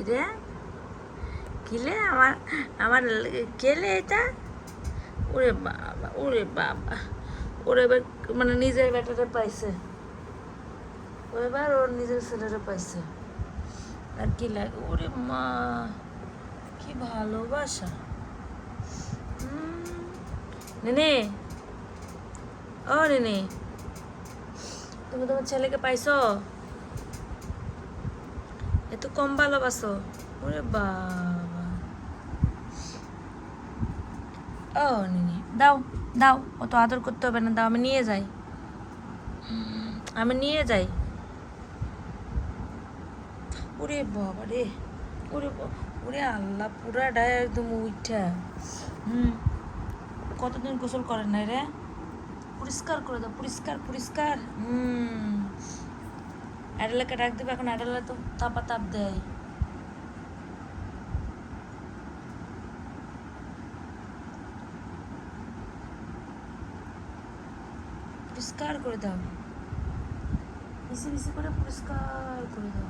কিরে কিলে আমার আমার কেলে এটা? ওরে বাবা, ওরে বাবা, ওরে এবার মানে নিজের বেটারে পাইছে, ও এবার ওর নিজের ছেলেরে পাইছে। আর কি লাগে, ওরে মা, কি ভালোবাসা। নেনে, ও নেনে, তুমি তোমার ছেলেকে পাইছো? এত কম ভালোবাসো? ওরে বাবা। ও নেনে, দাও দাও, অত আদর করতে হবে না, দাও, আমি নিয়ে যাই, আমি নিয়ে যাই। ওরে বাবা রে, ওরে ওরে আল্লাহ, পুরাটাই একদম উইঠা। কতদিন গোসল করেন নাই রে? পরিষ্কার করে দাও, পরিষ্কার পরিষ্কার। অ্যাডেলাকে ডাক দেবে এখন, অ্যাডেলা তো তাপা তাপ দেয়। পরিষ্কার করে দাও, বেশি বেশি করে পরিষ্কার করে দাও।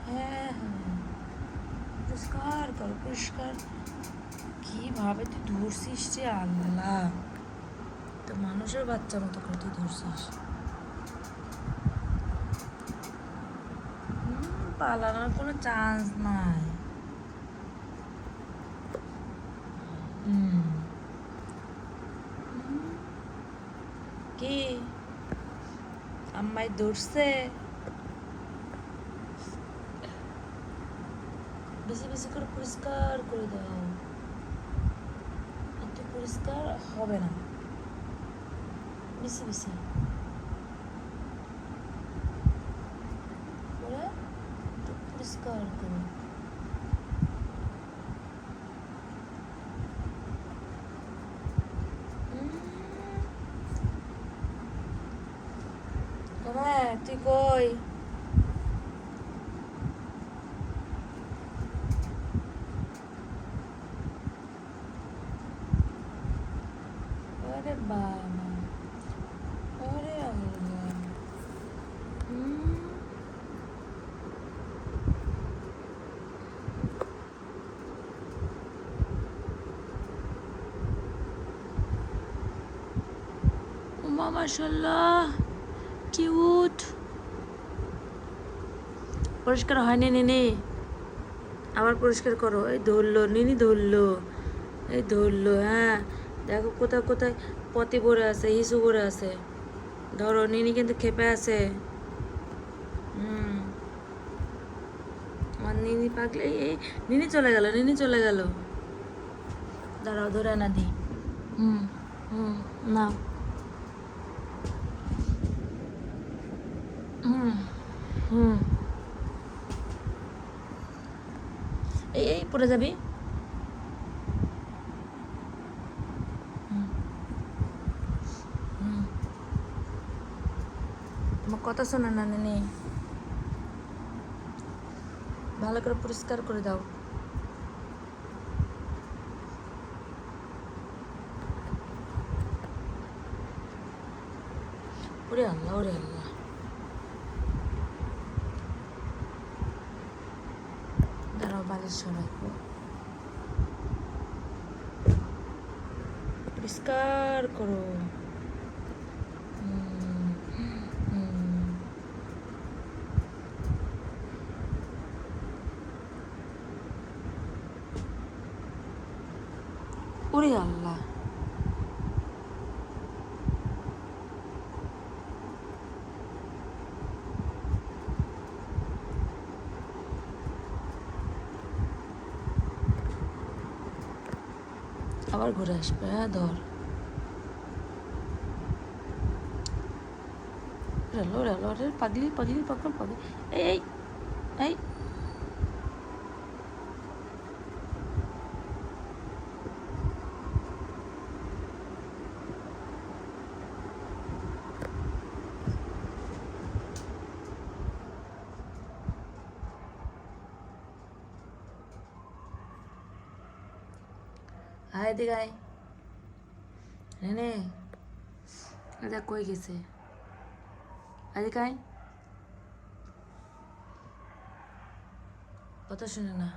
হ্যাঁ হ্যাঁ, পরিষ্কার করো, পরিষ্কার। কিভাবে তুই ধরছিস রে আল্লাহ, তো মানুষের বাচ্চা মতো করে তুই ধরছিস। পালানোর কোনো চান্স নাই। কি আম্মাই ধরছে? বেশি বেশি করে পরিষ্কার করে দাও, এত পরিষ্কার হবে না, বেশি বেশি করে একটু পরিষ্কার করো। হ্যাঁ, তুই কই? আরে বাবা, আরে আল্লাহ। উমা মাশাআল্লাহ, কিউট। পরিষ্কার হয়নি নিনি, আবার পরিষ্কার করো। এই ধরলো নিনি, ধরলো, এই ধরলো। হ্যাঁ, দেখো কোথায় কোথায় পতি ভরে আছে, হিসু ভরে আছে। ধরো, নিনি কিন্তু খেপে আছে। আমার নিনি পাগলে, এই নিনি চলে গেল, নিনি চলে গেল। দাঁড়াও, ধরে না দি। হুম হুম, না, হুম হুম, এই এই পড়ে যাবি। তোমার কথা শোনে না নিনি, ভালো করে পরিষ্কার করে দাও। ওরে আল্লাহ, ওরে আল্লাহ। দাঁড়াও, বালিশ সরাই, পরিষ্কার করো। ওরে আল্লাহ, আবার ঘুরে আসবে। হ্যাঁ, ধর। ওরে আল্লাহ, ওরে পাগলি পাগলি পাগল পাগল। এই এই এই, হায় দিকে আয়। নে এটা কই গেছে? এদিকে আয়। কথা শুনে না